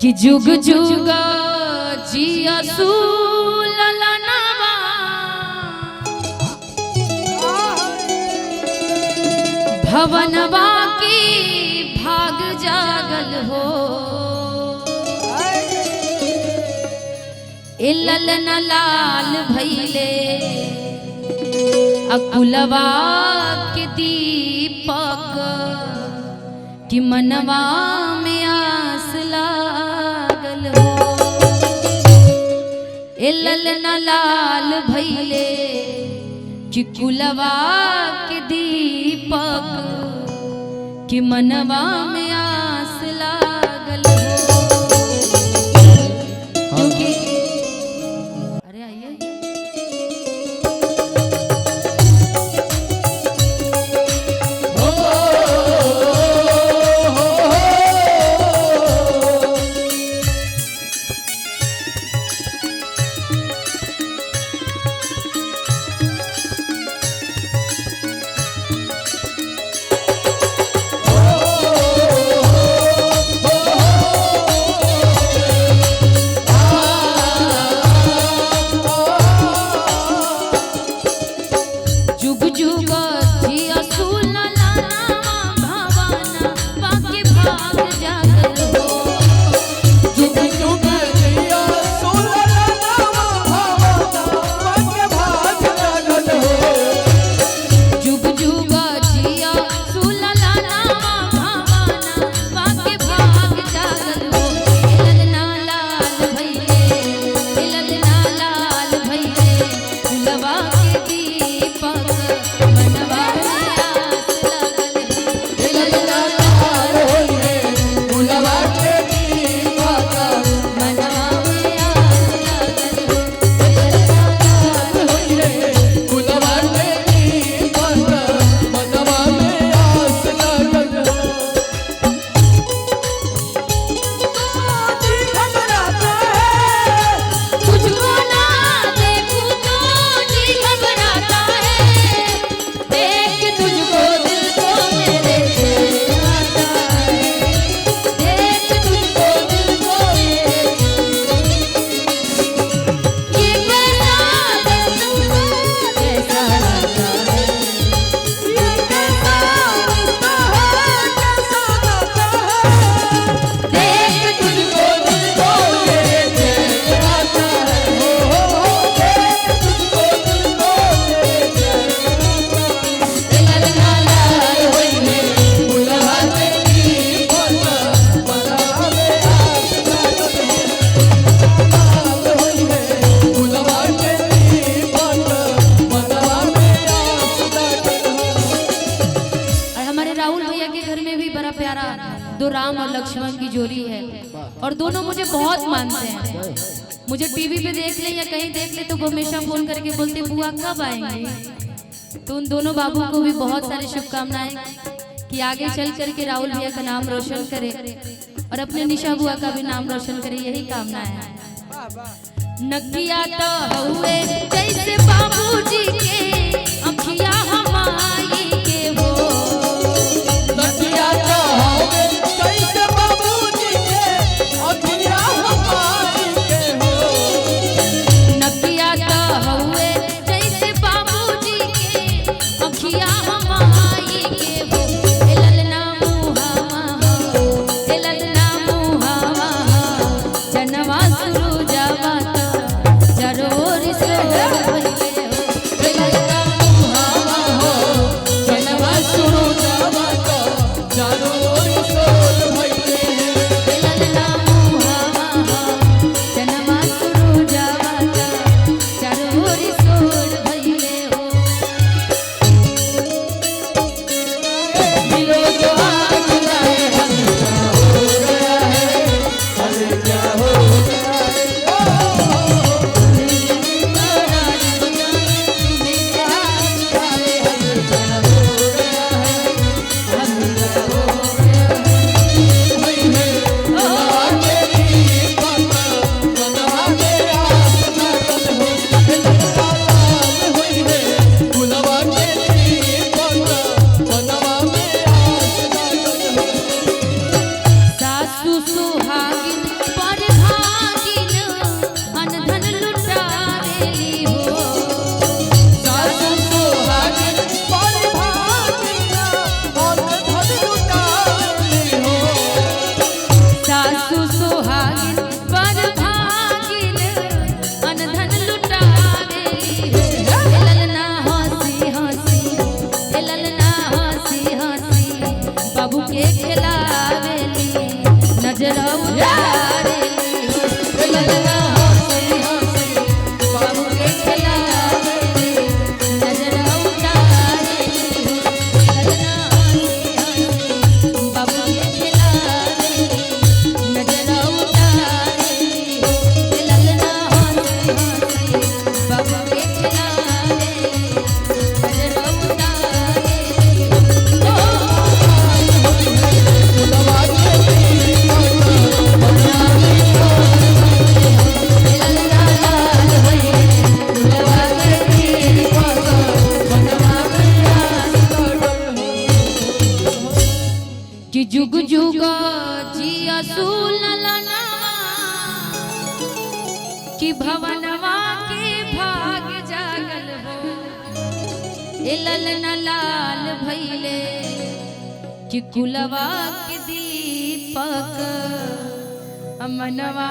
कि जुग जुग जिया ललनवा भवनवा की भाग जागल हो ए ललन लाल भैले अकुलवा के दीपक कि मनवा में आस लागल हो ए ललन लाल भैले कि कुलवा के दीपक कि मनवा में आस लागल हो। क्योंकि अरे आइए दो राम और लक्ष्मण की जोड़ी है और दोनों मुझे बहुत मानते हैं। मुझे टीवी पे देख ले या कहीं देख ले तो वो हमेशा फोन करके बोलते बुआ कब आएंगे। तो उन दोनों बाबू को भी बहुत सारी शुभकामनाएं कि आगे चल करके राहुल भैया का नाम रोशन करे और अपने निशा बुआ का भी नाम रोशन करे, यही कामना है। नकिया तो हुए जैसे बाबूजी के अखिया हमारी के हो, नकिया तो हुए जैसे बाबूजी के अखिया हमारी के हो, नकिया तो हुए जैसे बाबूजी के अखिया हमारी के हो। ए ललना मुहावा हो, ए ललना मुहावा जनवा सुरु जावा जरोर से भइले हो, ए ललना मुहावा सासु सुहागिन पर भागिन अनधन लुटावेली हो। ए ललना हंसी हंसी, ए ललना हंसी हंसी बाबू के खिलावेली नजर उतारेली हो। ए ललना हंसी हंसी बाबू के खिलावेली नजर उतारेली हो। ए ललना हंसी हंसी बाबू के खिलावेली नजर उतारेली हो। ए ललना हंसी हंसी बाबू के खिलावेली नजर उतारेली हो। कि जुग जुग जिया सुललना कि भवनवा के भाग जागल हो। ए ललना लाल भैले कि कुलवा के दीपक अमनवा